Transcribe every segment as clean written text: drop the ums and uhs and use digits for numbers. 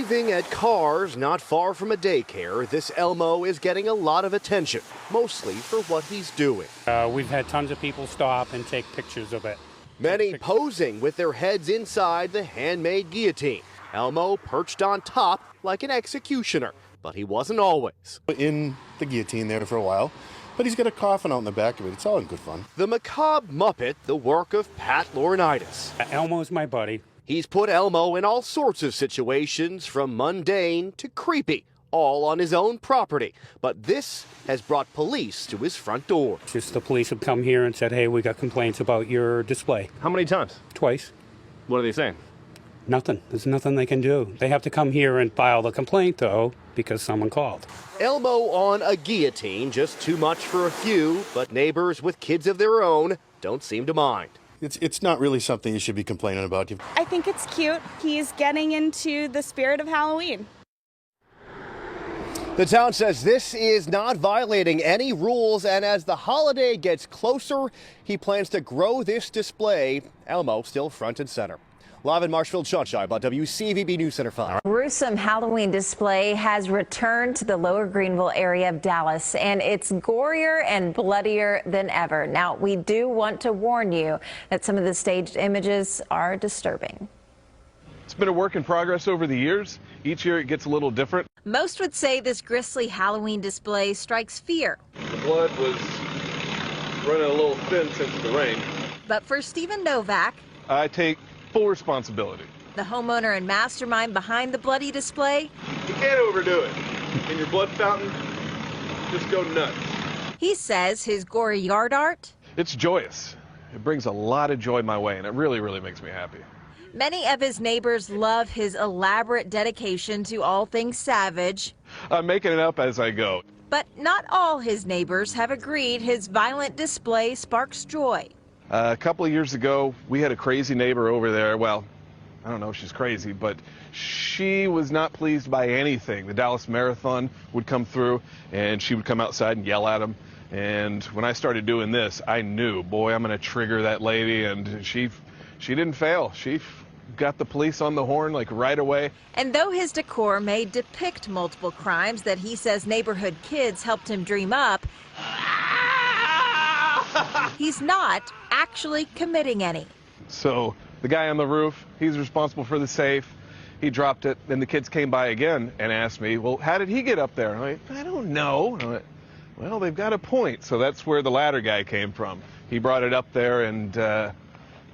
Waving at cars not far from a daycare, this Elmo is getting a lot of attention, mostly for what he's doing. We've had tons of people stop and take pictures of it. Many posing with their heads inside the handmade guillotine. Elmo perched on top like an executioner, but he wasn't always. In the guillotine there for a while, but he's got a coffin out in the back of it. It's all in good fun. The macabre Muppet, the work of Pat Laurinaitis. Elmo's my buddy. He's put Elmo in all sorts of situations, from mundane to creepy, all on his own property. But this has brought police to his front door. Just the police have come here and said, hey, we got complaints about your display. How many times? Twice. What are they saying? Nothing. There's nothing they can do. They have to come here and file the complaint, though, because someone called. Elmo on a guillotine, just too much for a few, but neighbors with kids of their own don't seem to mind. It's not really something you should be complaining about. I think it's cute. He's getting into the spirit of Halloween. The town says this is not violating any rules, and as the holiday gets closer, he plans to grow this display. Elmo still front and center. Live in Marshfield, Sean Scheib on WCVB News Center 5. Gruesome Halloween display has returned to the lower Greenville area of Dallas, and it's gorier and bloodier than ever. Now, we do want to warn you that some of the staged images are disturbing. It's been a work in progress over the years. Each year it gets a little different. Most would say this grisly Halloween display strikes fear. The blood was running a little thin since the rain. But for Stephen Novak, I take full responsibility. the homeowner and mastermind behind the bloody display, You can't overdo it. In your blood fountain, just go nuts. he says his gory yard art, It's joyous. It brings a lot of joy my way, and it really, really makes me happy. many of his neighbors love his elaborate dedication to all things savage. I'm making it up as I go. But not all his neighbors have agreed his violent display sparks joy. A couple of years ago, we had a crazy neighbor over there. Well, I don't know if she's crazy, but she was not pleased by anything. The Dallas Marathon would come through, and she would come outside and yell at him. And when I started doing this, I knew, boy, I'm going to trigger that lady. And she didn't fail. She got the police on the horn like right away. And though his decor may depict multiple crimes that he says neighborhood kids helped him dream up, he's not actually committing any. So the guy on the roof, he's responsible for the safe. He dropped it, and the kids came by again and asked me, well, how did he get up there? And I'm like, I don't know. And I'm like, well, they've got a point. So that's where the ladder guy came from. He brought it up there, and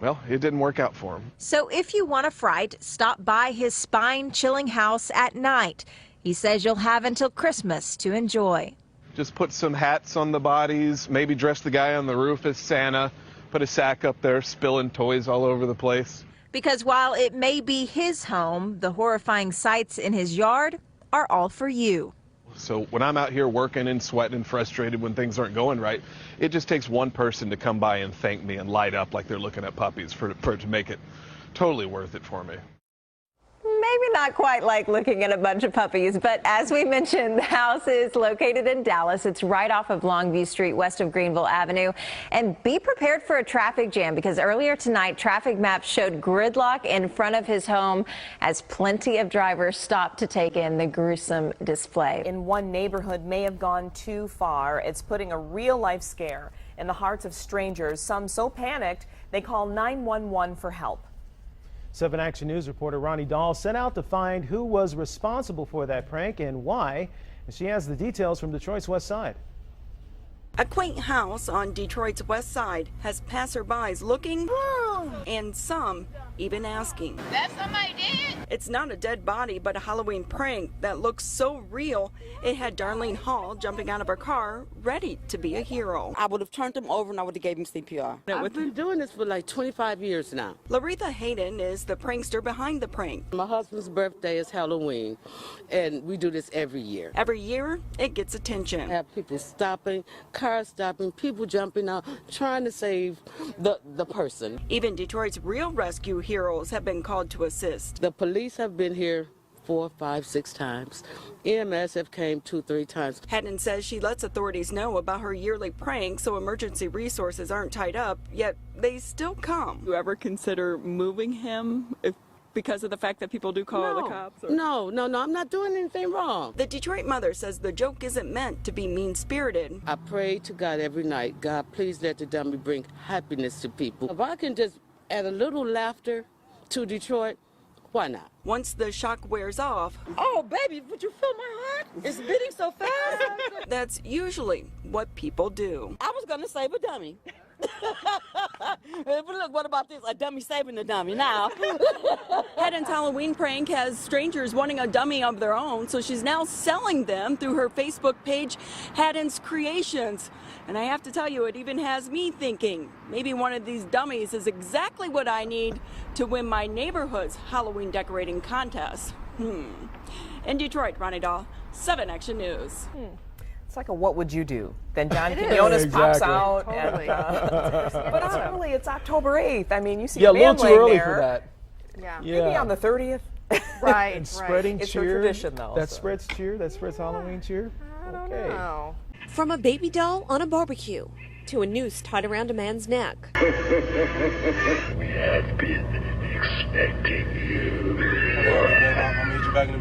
well, it didn't work out for him. So if you want a fright, stop by his spine-chilling house at night. He says you'll have until Christmas to enjoy. Just put some hats on the bodies, maybe dress the guy on the roof as Santa, put a sack up there, spilling toys all over the place. Because while it may be his home, the horrifying sights in his yard are all for you. So when I'm out here working and sweating and frustrated when things aren't going right, it just takes one person to come by and thank me and light up like they're looking at puppies for it to make it totally worth it for me. Maybe not quite like looking at a bunch of puppies, but as we mentioned, the house is located in Dallas. It's right off of Longview Street, west of Greenville Avenue. And be prepared for a traffic jam, because earlier tonight, traffic maps showed gridlock in front of his home as plenty of drivers stopped to take in the gruesome display. In one neighborhood may have gone too far. It's putting a real-life scare in the hearts of strangers, some so panicked they call 911 for help. 7 Action News reporter Ronnie Dahl set out to find who was responsible for that prank and why. And she has the details from Detroit's West Side. A quaint house on Detroit's west side has passerbys looking and some even asking. That somebody dead? It's not a dead body, but a Halloween prank that looks so real. It had Darlene Hall jumping out of her car, ready to be a hero. I would have turned him over and I would have gave him CPR. I've been doing this for like 25 years now. Laretha Hayden is the prankster behind the prank. My husband's birthday is Halloween, and we do this every year. Every year, it gets attention. Have people stopping, cars stopping, people jumping out, trying to save the person. Even Detroit's real rescue heroes have been called to assist. The police have been here 4, 5, 6 times. EMS have came 2, 3 times. Hayden says she lets authorities know about her yearly prank so emergency resources aren't tied up, yet they still come. Do you ever consider moving him if because of the fact that people do call the cops? Or? No, I'm not doing anything wrong. The Detroit mother says the joke isn't meant to be mean-spirited. I pray to God every night, God, please let the dummy bring happiness to people. If I can just add a little laughter to Detroit, why not? Once the shock wears off, Oh, baby, would you feel my heart? It's beating so fast. that's usually what people do. I was going to save a dummy. But look, what about this? A dummy saving a dummy now. Haddon's Halloween prank has strangers wanting a dummy of their own, so she's now selling them through her Facebook page, Haddon's Creations. And I have to tell you, it even has me thinking, maybe one of these dummies is exactly what I need to win my neighborhood's Halloween decorating contest. In Detroit, Ronnie Dahl, 7 Action News. It's like a what would you do? Then John Quinones pops out. Totally. But it's early. It's October 8th. I mean, you see Yeah, a the little man too laying early there. for that. Yeah. Maybe on the 30th. Right. And spreading It's cheer. a tradition, though. That so. spreads cheer. That spreads Halloween cheer. I don't Okay. know. From a baby doll on a barbecue to a noose tied around a man's neck. We have been expecting you.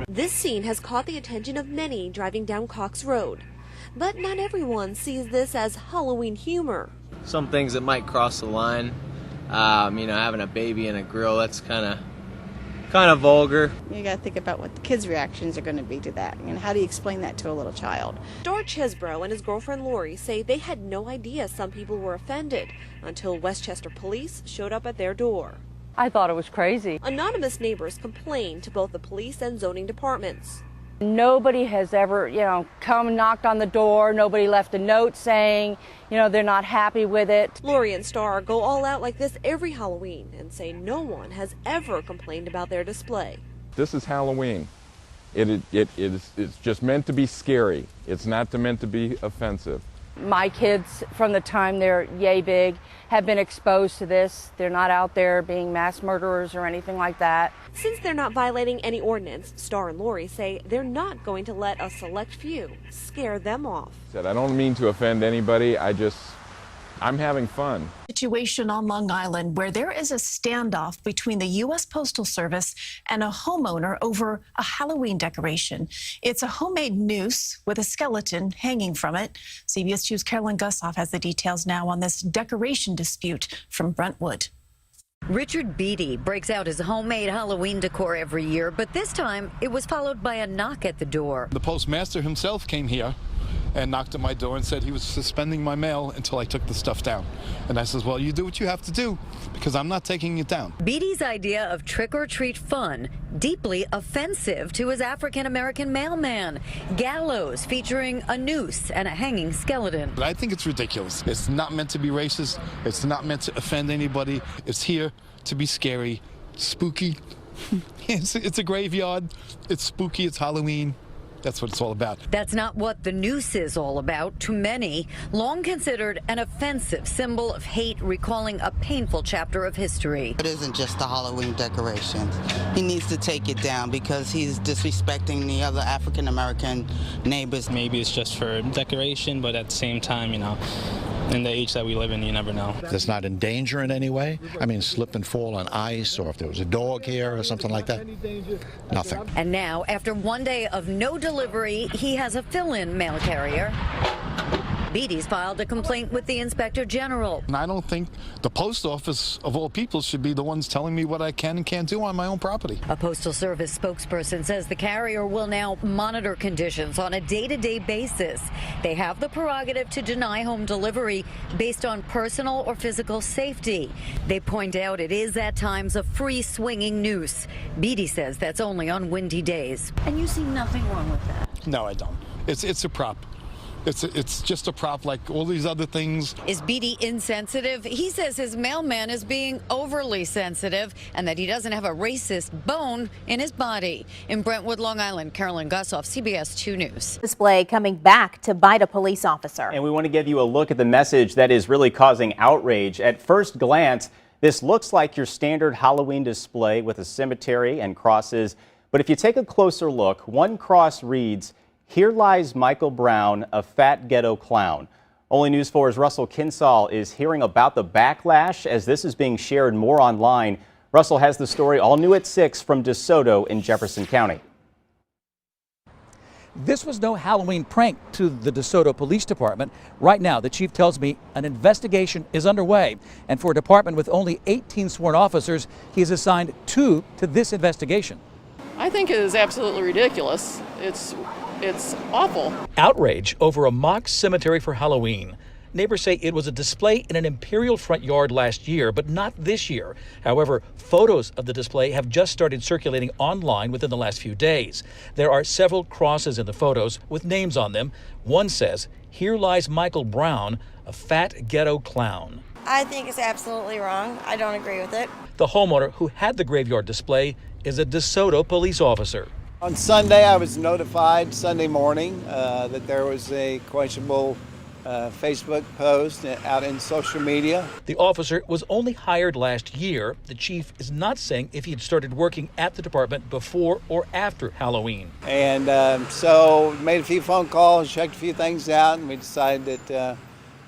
This scene has caught the attention of many driving down Cox Road. But not everyone sees this as Halloween humor. Some things that might cross the line, having a baby in a grill, that's kind of vulgar. You got to think about what the kids' reactions are going to be to that. And how do you explain that to a little child? Star Chesbrough and his girlfriend Lori say they had no idea some people were offended until Westchester police showed up at their door. I thought it was crazy. Anonymous neighbors complained to both the police and zoning departments. Nobody has ever, come and knocked on the door. Nobody left a note saying, they're not happy with it. Lori and Star go all out like this every Halloween and say no one has ever complained about their display. This is Halloween. It's just meant to be scary. It's not meant to be offensive. My kids, from the time they're yay big, have been exposed to this. They're not out there being mass murderers or anything like that. Since they're not violating any ordinance, Star and Lori say they're not going to let a select few scare them off. I don't mean to offend anybody. I'm having fun. Situation on Long Island where there is a standoff between the U.S. Postal Service and a homeowner over a Halloween decoration. It's a homemade noose with a skeleton hanging from it. CBS 2's Carolyn Gussoff has the details now on this decoration dispute from Brentwood. Richard Beatty breaks out his homemade Halloween decor every year, but this time it was followed by a knock at the door. The postmaster himself came here and knocked at my door and said he was suspending my mail until I took the stuff down. And I says, well, you do what you have to do because I'm not taking it down. Beatty's idea of trick-or-treat fun, deeply offensive to his African-American mailman. Gallows featuring a noose and a hanging skeleton. But I think it's ridiculous. It's not meant to be racist. It's not meant to offend anybody. It's here to be scary, spooky. It's a graveyard. It's spooky. It's Halloween. That's what it's all about. That's not what the noose is all about to many. Long considered an offensive symbol of hate, recalling a painful chapter of history. It isn't just a Halloween decoration. He needs to take it down because he's disrespecting the other African-American neighbors. Maybe it's just for decoration, but at the same time, in the age that we live in, you never know. That's not in danger in any way. I mean, slip and fall on ice, or if there was a dog here or something like that. Nothing. And now, after one day of no delivery, he has a fill-in mail carrier. Beatty's filed a complaint with the Inspector General. And I don't think the post office, of all people, should be the ones telling me what I can and can't do on my own property. A Postal Service spokesperson says the carrier will now monitor conditions on a day-to-day basis. They have the prerogative to deny home delivery based on personal or physical safety. They point out it is at times a free swinging noose. Beatty says that's only on windy days. And you see nothing wrong with that? No, I don't. It's a prop. It's just a prop like all these other things. Is Beatty insensitive? He says his mailman is being overly sensitive and that he doesn't have a racist bone in his body. In Brentwood, Long Island, Carolyn Gussoff, CBS 2 News. Display coming back to bite a police officer. And we want to give you a look at the message that is really causing outrage. At first glance, this looks like your standard Halloween display with a cemetery and crosses. But if you take a closer look, one cross reads, "Here lies Michael Brown, a fat ghetto clown." Only News 4's Russell Kinsall is hearing about the backlash as this is being shared more online. Russell has the story all new at 6 from DeSoto in Jefferson County. This was no Halloween prank to the DeSoto Police Department. Right now, the chief tells me an investigation is underway. And for a department with only 18 sworn officers, he has assigned 2 to this investigation. I think it is absolutely ridiculous. It's awful. Outrage over a mock cemetery for Halloween. Neighbors say it was a display in an Imperial front yard last year, but not this year. However, photos of the display have just started circulating online within the last few days. There are several crosses in the photos with names on them. One says, "Here lies Michael Brown, a fat ghetto clown." I think it's absolutely wrong. I don't agree with it. The homeowner who had the graveyard display is a DeSoto police officer. On Sunday, I was notified Sunday morning that there was a questionable Facebook post out in social media. The officer was only hired last year. The chief is not saying if he had started working at the department before or after Halloween. And so made a few phone calls, checked a few things out, and we decided that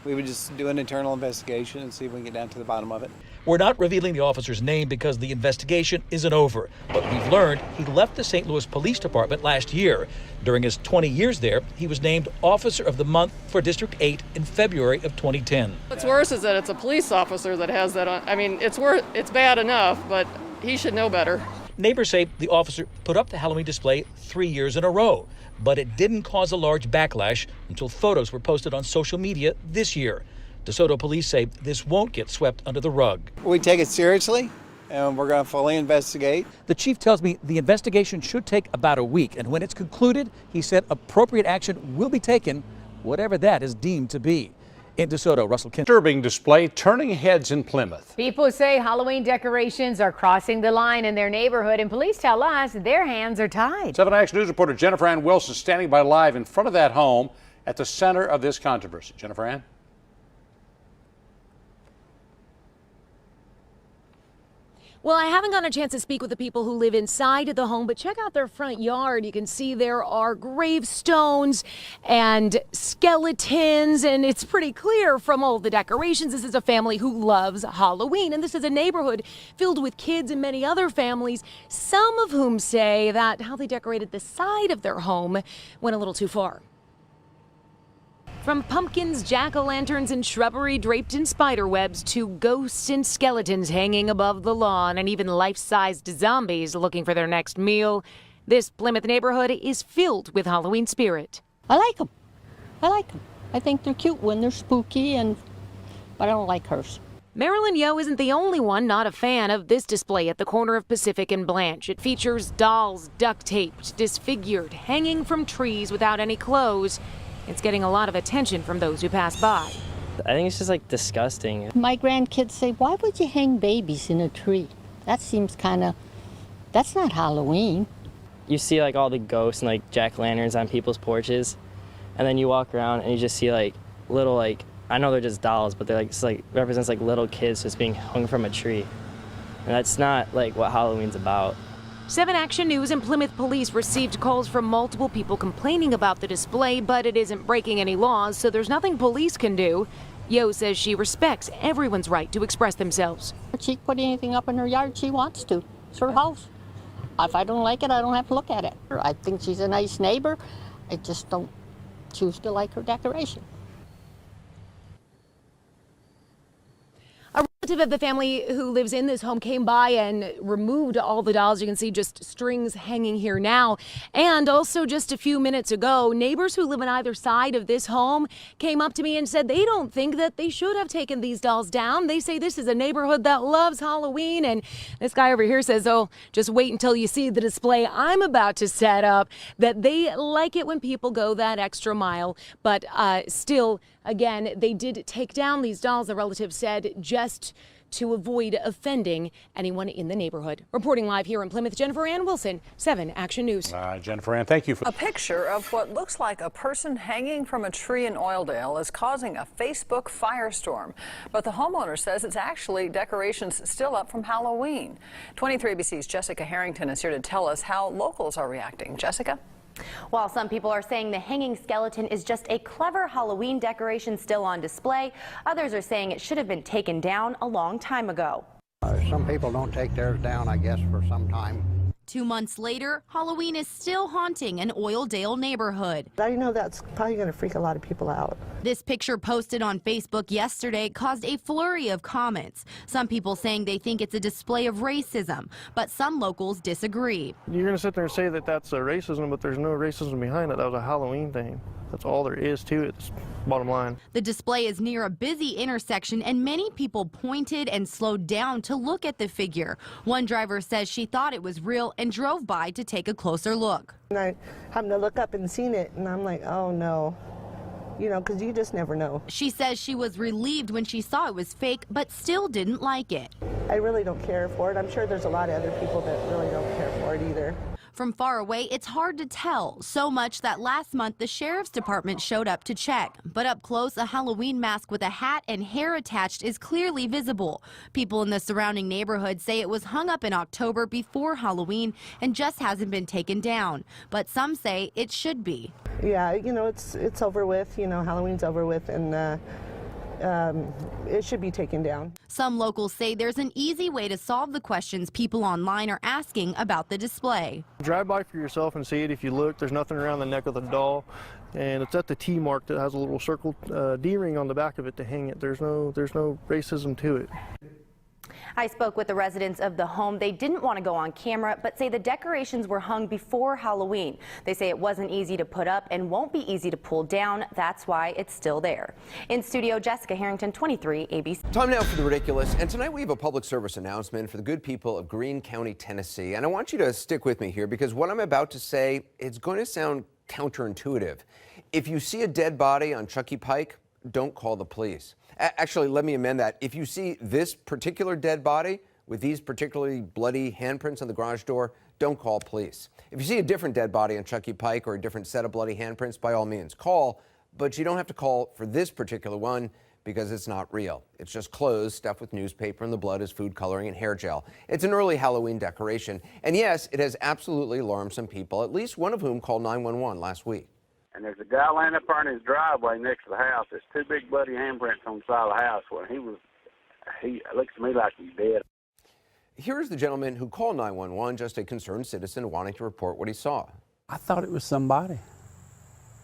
we would just do an internal investigation and see if we can get down to the bottom of it. We're not revealing the officer's name because the investigation isn't over, but we've learned he left the St. Louis Police Department last year. During his 20 years there, he was named Officer of the Month for District 8 in February of 2010. What's worse is that it's a police officer that has that on. I mean, it's bad enough, but he should know better. Neighbors say the officer put up the Halloween display 3 years in a row, but it didn't cause a large backlash until photos were posted on social media this year. DeSoto police say this won't get swept under the rug. We take it seriously, and we're going to fully investigate. The chief tells me the investigation should take about a week, and when it's concluded, he said appropriate action will be taken, whatever that is deemed to be. In DeSoto, Russell Kinson. Disturbing display turning heads in Plymouth. People say Halloween decorations are crossing the line in their neighborhood, and police tell us their hands are tied. 7 Action News reporter Jennifer Ann Wilson standing by live in front of that home at the center of this controversy. Jennifer Ann. Well, I haven't gotten a chance to speak with the people who live inside the home, but check out their front yard. You can see there are gravestones and skeletons, and it's pretty clear from all the decorations this is a family who loves Halloween, and this is a neighborhood filled with kids and many other families, some of whom say that how they decorated the side of their home went a little too far. From pumpkins, jack-o'-lanterns, and shrubbery draped in spiderwebs to ghosts and skeletons hanging above the lawn and even life-sized zombies looking for their next meal, this Plymouth neighborhood is filled with Halloween spirit. I like them. I think they're cute when they're spooky, but I don't like hers. Marilyn Yo isn't the only one not a fan of this display at the corner of Pacific and Blanche. It features dolls duct-taped, disfigured, hanging from trees without any clothes. It's getting a lot of attention from those who pass by. I think it's just like disgusting. My grandkids say, why would you hang babies in a tree? That seems that's not Halloween. You see like all the ghosts and like jack-o'-lanterns on people's porches, and then you walk around and you just see like little I know they're just dolls, but they're represents like little kids just being hung from a tree. And that's not like what Halloween's about. 7 Action News and Plymouth Police received calls from multiple people complaining about the display, but it isn't breaking any laws, so there's nothing police can do. Yo says she respects everyone's right to express themselves. She can put anything up in her yard she wants to. It's her house. If I don't like it, I don't have to look at it. I think she's a nice neighbor. I just don't choose to like her decoration. A relative of the family who lives in this home came by and removed all the dolls. You can see just strings hanging here now. And also just a few minutes ago, neighbors who live on either side of this home came up to me and said they don't think that they should have taken these dolls down. They say this is a neighborhood that loves Halloween. And this guy over here says, oh, just wait until you see the display I'm about to set up, that they like it when people go that extra mile. But still, again, they did take down these dolls, the relative said, just to avoid offending anyone in the neighborhood. Reporting live here in Plymouth, Jennifer Ann Wilson, 7 Action News. Jennifer Ann, thank you for a picture of what looks like a person hanging from a tree in Oildale is causing a Facebook firestorm. But the homeowner says it's actually decorations still up from Halloween. 23 ABC's Jessica Harrington is here to tell us how locals are reacting. Jessica? While some people are saying the hanging skeleton is just a clever Halloween decoration still on display, others are saying it should have been taken down a long time ago. Some people don't take theirs down, I guess, for some time. 2 months later, Halloween is still haunting an Oildale neighborhood. I know that's probably going to freak a lot of people out. This picture posted on Facebook yesterday caused a flurry of comments. Some people saying they think it's a display of racism, but some locals disagree. You're going to sit there and say that that's a racism, but there's no racism behind it. That was a Halloween thing. That's all there is to it, bottom line. The display is near a busy intersection, and many people pointed and slowed down to look at the figure. One driver says she thought it was real and drove by to take a closer look. And I happened to look up and seen it, and I'm like, oh no. You know, because you just never know. She says she was relieved when she saw it was fake, but still didn't like it. I really don't care for it. I'm sure there's a lot of other people that really don't care for it either. From far away, it's hard to tell, so much that last month the sheriff's department showed up to check. But up close, a Halloween mask with a hat and hair attached is clearly visible. People in the surrounding neighborhood say it was hung up in October before Halloween and just hasn't been taken down. But some say it should be. Yeah, you know, it's over with. You know, Halloween's over with, and it should be taken down. Some locals say there's an easy way to solve the questions people online are asking about the display. Drive by for yourself and see it. If you look, there's nothing around the neck of the doll, and it's at the T mark that has a little circle D-ring on the back of it to hang it. There's no racism to it. I spoke with the residents of the home. They didn't want to go on camera, but say the decorations were hung before Halloween. They say it wasn't easy to put up and won't be easy to pull down. That's why it's still there. In studio, Jessica Harrington, 23 ABC. Time now for the ridiculous. And tonight we have a public service announcement for the good people of Greene County, Tennessee. And I want you to stick with me here because what I'm about to say, it's going to sound counterintuitive. If you see a dead body on Chucky Pike, don't call the police. Actually, let me amend that. If you see this particular dead body with these particularly bloody handprints on the garage door, don't call police. If you see a different dead body on Chucky Pike or a different set of bloody handprints, by all means, call. But you don't have to call for this particular one because it's not real. It's just clothes stuffed with newspaper, and the blood is food coloring and hair gel. It's an early Halloween decoration. And yes, it has absolutely alarmed some people, at least one of whom called 911 last week. And there's a guy laying up there in his driveway next to the house. There's two big bloody handprints on the side of the house where he looks to me like he's dead. Here's the gentleman who called 911, just a concerned citizen wanting to report what he saw. I thought it was somebody.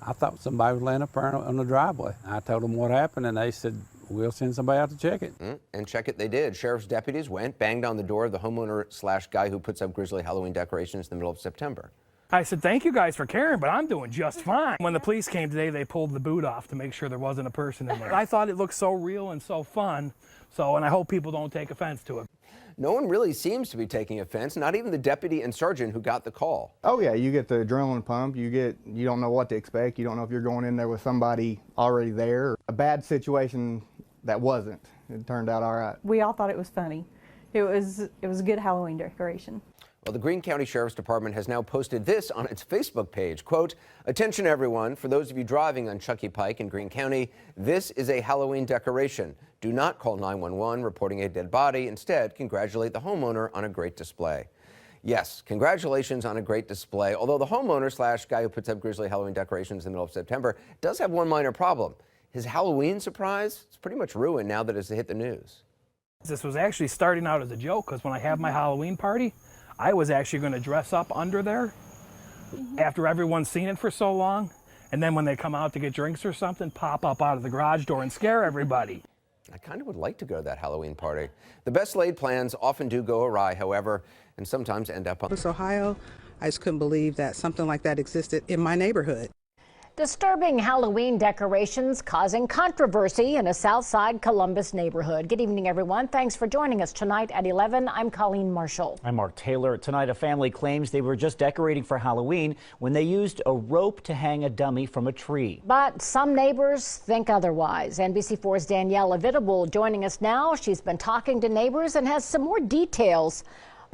I thought somebody was laying up there on the driveway. I told them what happened, and they said, we'll send somebody out to check it. And check it they did. Sheriff's deputies went, banged on the door of the homeowner/guy who puts up grisly Halloween decorations in the middle of September. I said, thank you guys for caring, but I'm doing just fine. When the police came today, they pulled the boot off to make sure there wasn't a person in there. I thought it looked so real and so fun, and I hope people don't take offense to it. No one really seems to be taking offense, not even the deputy and sergeant who got the call. Oh yeah, you get the adrenaline pump, you don't know what to expect, you don't know if you're going in there with somebody already there. A bad situation that wasn't. It turned out all right. We all thought it was funny. It was a good Halloween decoration. Well, the Greene County Sheriff's Department has now posted this on its Facebook page. Quote, attention everyone, for those of you driving on Chucky Pike in Greene County, this is a Halloween decoration. Do not call 911 reporting a dead body. Instead, congratulate the homeowner on a great display. Yes, congratulations on a great display, although the homeowner/guy who puts up grisly Halloween decorations in the middle of September does have one minor problem. His Halloween surprise is pretty much ruined now that it's hit the news. This was actually starting out as a joke because when I have my Halloween party, I was actually going to dress up under there after everyone's seen it for so long, and then when they come out to get drinks or something, pop up out of the garage door and scare everybody. I kind of would like to go to that Halloween party. The best laid plans often do go awry, however, and sometimes end up on Ohio. I just couldn't believe that something like that existed in my neighborhood. Disturbing Halloween decorations causing controversy in a Southside Columbus neighborhood. Good evening, everyone. Thanks for joining us tonight at 11. I'm Colleen Marshall. I'm Mark Taylor. Tonight, a family claims they were just decorating for Halloween when they used a rope to hang a dummy from a tree. But some neighbors think otherwise. NBC4's Danielle Evitable joining us now. She's been talking to neighbors and has some more details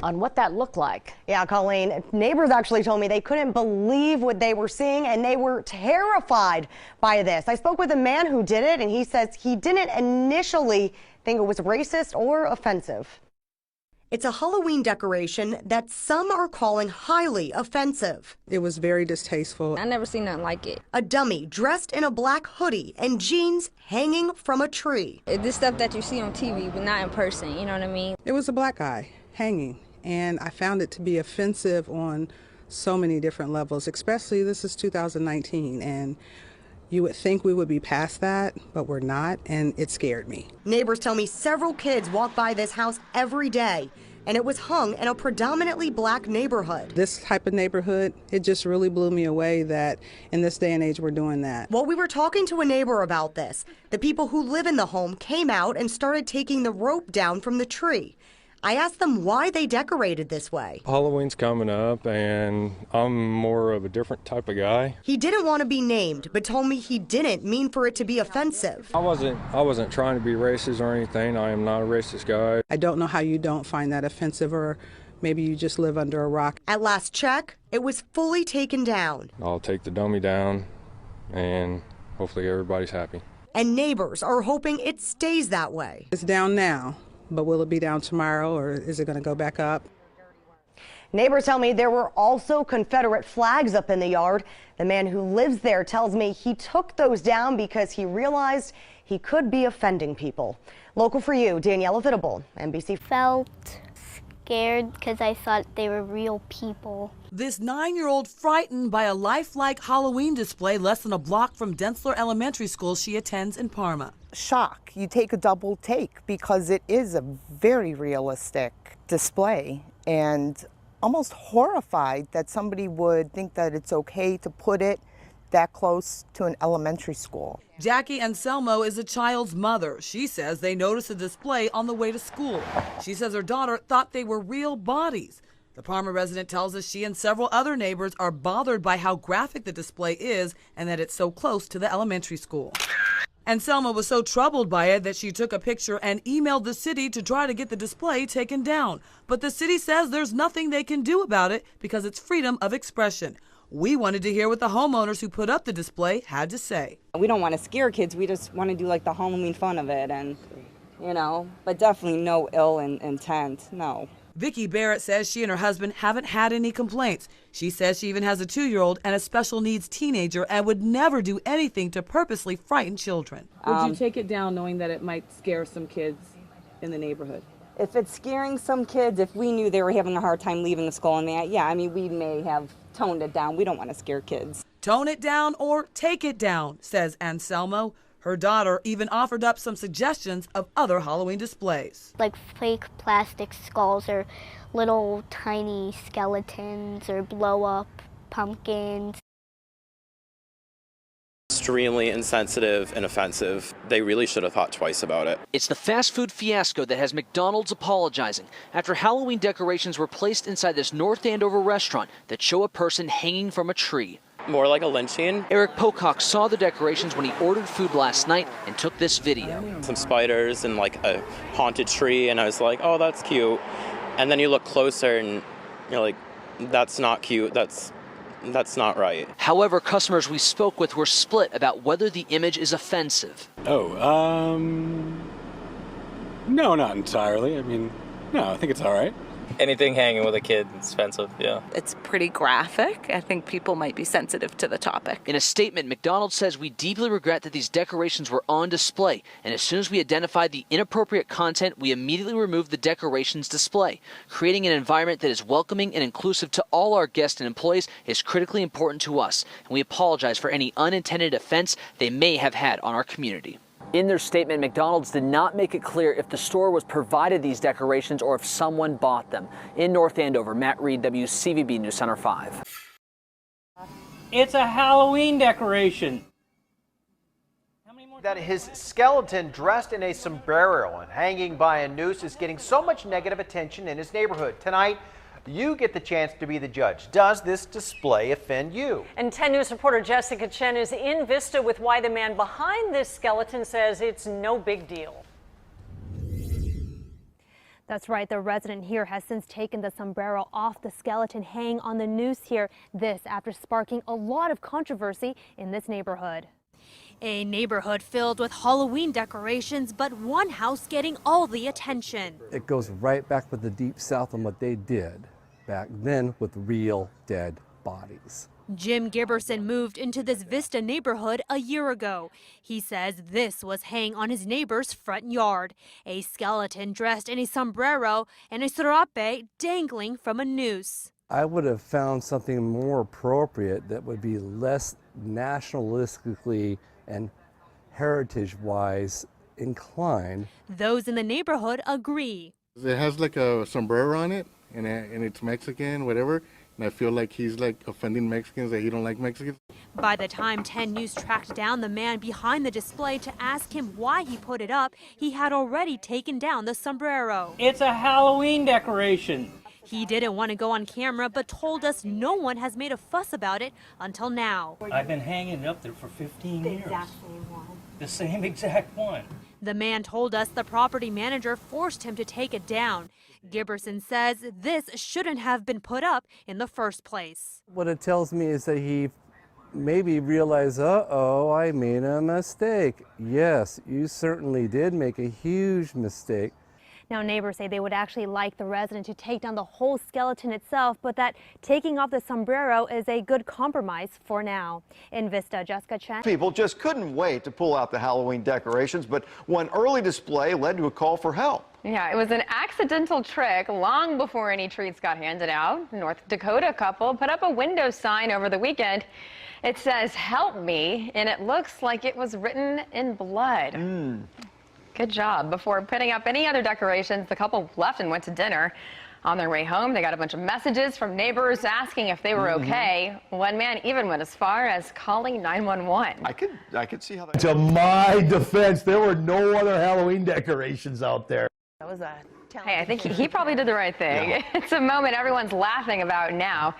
on what that looked like. Yeah, Colleen, neighbors actually told me they couldn't believe what they were seeing and they were terrified by this. I spoke with a man who did it and he says he didn't initially think it was racist or offensive. It's a Halloween decoration that some are calling highly offensive. It was very distasteful. I never seen nothing like it. A dummy dressed in a black hoodie and jeans hanging from a tree. This stuff that you see on TV, but not in person, you know what I mean? It was a black guy hanging, and I found it to be offensive on so many different levels, especially this is 2019, and you would think we would be past that, but we're not, and it scared me. Neighbors tell me several kids walk by this house every day, and it was hung in a predominantly black neighborhood. This type of neighborhood, it just really blew me away that in this day and age we're doing that. While we were talking to a neighbor about this, the people who live in the home came out and started taking the rope down from the tree. I asked them why they decorated this way. Halloween's coming up, and I'm more of a different type of guy. He didn't want to be named, but told me he didn't mean for it to be offensive. I wasn't trying to be racist or anything. I am not a racist guy. I don't know how you don't find that offensive, or maybe you just live under a rock. At last check, it was fully taken down. I'll take the dummy down, and hopefully everybody's happy. And neighbors are hoping it stays that way. It's down now. But will it be down tomorrow, or is it going to go back up? Neighbors tell me there were also Confederate flags up in the yard. The man who lives there tells me he took those down because he realized he could be offending people. Local for you, Daniela Vitable, NBC. Felt scared because I thought they were real people. This 9-year-old frightened by a lifelike Halloween display less than a block from Densler Elementary School she attends in Parma. Shock. You take a double take because it is a very realistic display, and almost horrified that somebody would think that it's okay to put it that close to an elementary school. Jackie Anselmo is a child's mother. She says they noticed a display on the way to school. She says her daughter thought they were real bodies. The Parma resident tells us she and several other neighbors are bothered by how graphic the display is and that it's so close to the elementary school. Anselmo was so troubled by it that she took a picture and emailed the city to try to get the display taken down. But the city says there's nothing they can do about it because it's freedom of expression. We wanted to hear what the homeowners who put up the display had to say. We don't want to scare kids. We just want to do like the Halloween fun of it, and but definitely no ill intent, no. Vicki Barrett says she and her husband haven't had any complaints. She says she even has a 2-year-old and a special needs teenager and would never do anything to purposely frighten children. Would you take it down knowing that it might scare some kids in the neighborhood? If it's scaring some kids, if we knew they were having a hard time leaving the school and that, yeah, I mean, we may have toned it down. We don't want to scare kids. Tone it down or take it down, says Anselmo. Her daughter even offered up some suggestions of other Halloween displays. Like fake plastic skulls or little tiny skeletons or blow-up pumpkins. Extremely insensitive and offensive. They really should have thought twice about it. It's the fast food fiasco that has McDonald's apologizing after Halloween decorations were placed inside this North Andover restaurant that show a person hanging from a tree. More like a lynching. Eric Pocock saw the decorations when he ordered food last night and took this video. Some spiders and like a haunted tree, and I was like, oh, that's cute. And then you look closer and you're like, that's not cute. That's not right. However, customers we spoke with were split about whether the image is offensive. No, not entirely. I mean, no, I think it's all right. Anything hanging with a kid is offensive, yeah. It's pretty graphic. I think people might be sensitive to the topic. In a statement, McDonald's says we deeply regret that these decorations were on display, and as soon as we identified the inappropriate content, we immediately removed the decorations display. Creating an environment that is welcoming and inclusive to all our guests and employees is critically important to us, and we apologize for any unintended offense they may have had on our community. In their statement, McDonald's did not make it clear if the store was provided these decorations or if someone bought them. In North Andover, Matt Reed, WCVB News Center 5. It's a Halloween decoration. That his skeleton dressed in a sombrero and hanging by a noose is getting so much negative attention in his neighborhood. Tonight, you get the chance to be the judge. Does this display offend you? And 10 News reporter Jessica Chen is in Vista with why the man behind this skeleton says it's no big deal. That's right. The resident here has since taken the sombrero off the skeleton hanging on the noose here. This after sparking a lot of controversy in this neighborhood. A neighborhood filled with Halloween decorations, but one house getting all the attention. It goes right back with the Deep South and what they did back then with real dead bodies. Jim Giberson moved into this Vista neighborhood a year ago. He says this was hanging on his neighbor's front yard. A skeleton dressed in a sombrero and a serape dangling from a noose. I would have found something more appropriate that would be less nationalistically and heritage-wise inclined. Those in the neighborhood agree. It has like a sombrero on it, and it's Mexican, whatever. And I feel like he's like offending Mexicans, that he don't like Mexicans. By the time 10 News tracked down the man behind the display to ask him why he put it up, he had already taken down the sombrero. It's a Halloween decoration. He didn't want to go on camera, but told us no one has made a fuss about it until now. I've been hanging it up there for 15 years. The exact same one. The same exact one. The man told us the property manager forced him to take it down. Giberson says this shouldn't have been put up in the first place. What it tells me is that he maybe realized, uh-oh, I made a mistake. Yes, you certainly did make a huge mistake. Now, neighbors say they would actually like the resident to take down the whole skeleton itself, but that taking off the sombrero is a good compromise for now. In Vista, Jessica Chen. People just couldn't wait to pull out the Halloween decorations, but one early display led to a call for help. Yeah, it was an accidental trick long before any treats got handed out. North Dakota couple put up a window sign over the weekend. It says, "Help me," and it looks like it was written in blood. Good job. Before putting up any other decorations, the couple left and went to dinner. On their way home, they got a bunch of messages from neighbors asking if they were okay. One man even went as far as calling 911. I could see how that. To my defense, there were no other Halloween decorations out there. That was a Hey, I think he probably did the right thing. Yeah. It's a moment everyone's laughing about now.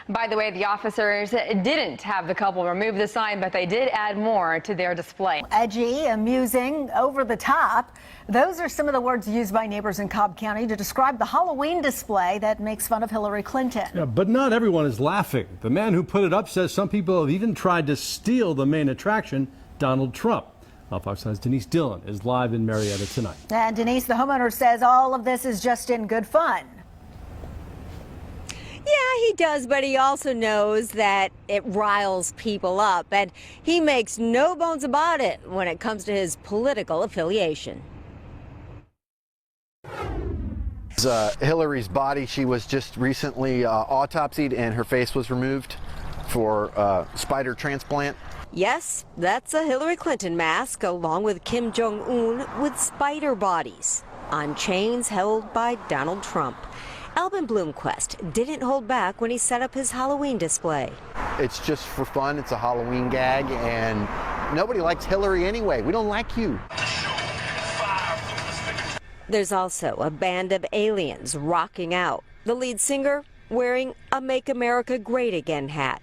By the way, the officers didn't have the couple remove the sign, but they did add more to their display. Edgy, amusing, over the top. Those are some of the words used by neighbors in Cobb County to describe the Halloween display that makes fun of Hillary Clinton. Yeah, but not everyone is laughing. The man who put it up says some people have even tried to steal the main attraction, Donald Trump. Now, Fox 9's Denise Dillon is live in Marietta tonight. And Denise, the homeowner, says all of this is just in good fun. Yeah, he does, but he also knows that it riles people up, and he makes no bones about it when it comes to his political affiliation. Hillary's body, she was just recently autopsied, and her face was removed for spider transplant. Yes, that's a Hillary Clinton mask, along with Kim Jong-un, with spider bodies on chains held by Donald Trump. Alvin Bloomquist didn't hold back when he set up his Halloween display. It's just for fun. It's a Halloween gag, and nobody likes Hillary anyway. We don't like you. There's also a band of aliens rocking out. The lead singer wearing a Make America Great Again hat.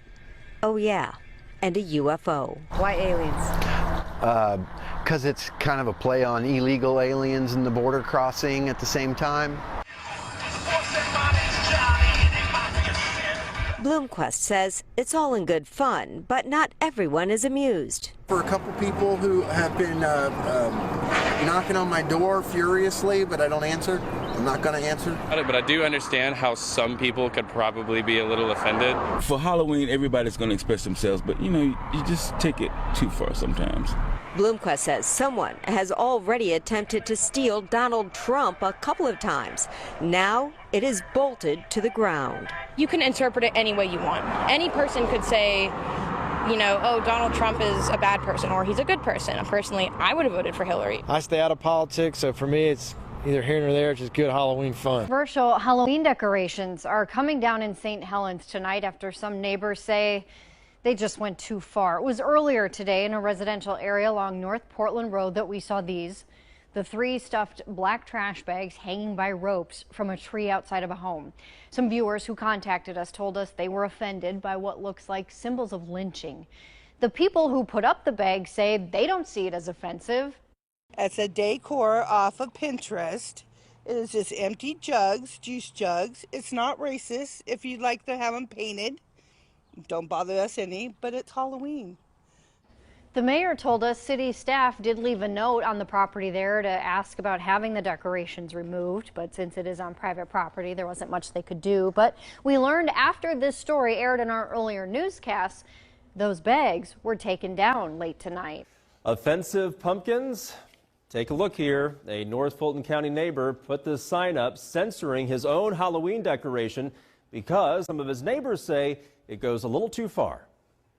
Oh yeah, and a UFO. Why aliens? Because it's kind of a play on illegal aliens and the border crossing at the same time. Bloomquist says it's all in good fun, but not everyone is amused. For a couple people who have been knocking on my door furiously, but I don't answer, I'm not going to answer. But I do understand how some people could probably be a little offended. For Halloween, everybody's going to express themselves, but you know, you just take it too far sometimes. Bloomquist says someone has already attempted to steal Donald Trump a couple of times. Now it is bolted to the ground. You can interpret it any way you want. Any person could say, you know, oh, Donald Trump is a bad person or he's a good person. Personally, I would have voted for Hillary. I stay out of politics, so for me, it's either here nor there. It's just good Halloween fun. Controversial Halloween decorations are coming down in St. Helens tonight after some neighbors say they just went too far. It was earlier today in a residential area along North Portland Road that we saw these. The 3 stuffed black trash bags hanging by ropes from a tree outside of a home. Some viewers who contacted us told us they were offended by what looks like symbols of lynching. The people who put up the bags say they don't see it as offensive. It's a decor off of Pinterest. It is just empty jugs, juice jugs. It's not racist if you'd like to have them painted. Don't bother us any, but it's Halloween. The mayor told us city staff did leave a note on the property there to ask about having the decorations removed, but since it is on private property, there wasn't much they could do. But we learned after this story aired in our earlier newscasts, those bags were taken down late tonight. Offensive pumpkins? Take a look here. A North Fulton County neighbor put this sign up censoring his own Halloween decoration because some of his neighbors say it goes a little too far.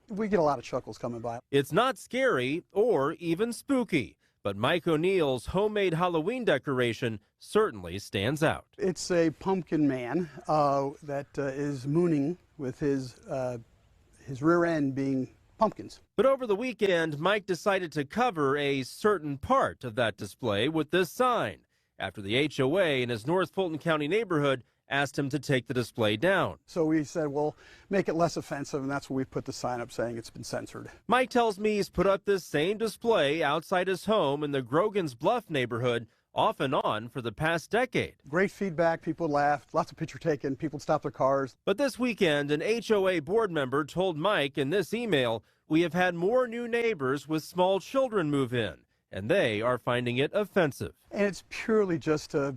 We get a lot of chuckles coming by. It's not scary or even spooky, but Mike O'Neill's homemade Halloween decoration certainly stands out. It's a pumpkin man that is mooning with his rear end being pumpkins. But over the weekend, Mike decided to cover a certain part of that display with this sign after the HOA in his North Fulton County neighborhood asked him to take the display down. So we said, well, make it less offensive, and that's when we put the sign up saying it's been censored. Mike tells me he's put up this same display outside his home in the Grogan's Bluff neighborhood off and on for the past decade. Great feedback, people laughed, lots of picture taken, people stopped their cars. But this weekend, an HOA board member told Mike in this email, we have had more new neighbors with small children move in, and they are finding it offensive. And it's purely just to,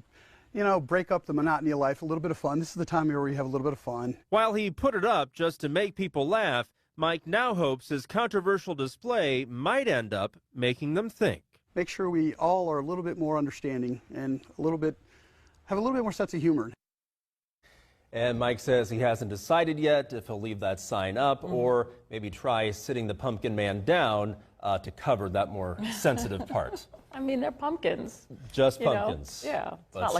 you know, break up the monotony of life, a little bit of fun. This is the time of year where you have a little bit of fun. While he put it up just to make people laugh, Mike now hopes his controversial display might end up making them think. Make sure we all are a little bit more understanding and have a little bit more sense of humor. And Mike says he hasn't decided yet if he'll leave that sign up or maybe try sitting the pumpkin man down to cover that more sensitive part. I mean, they're pumpkins. Just you know? pumpkins. Yeah. It's But not like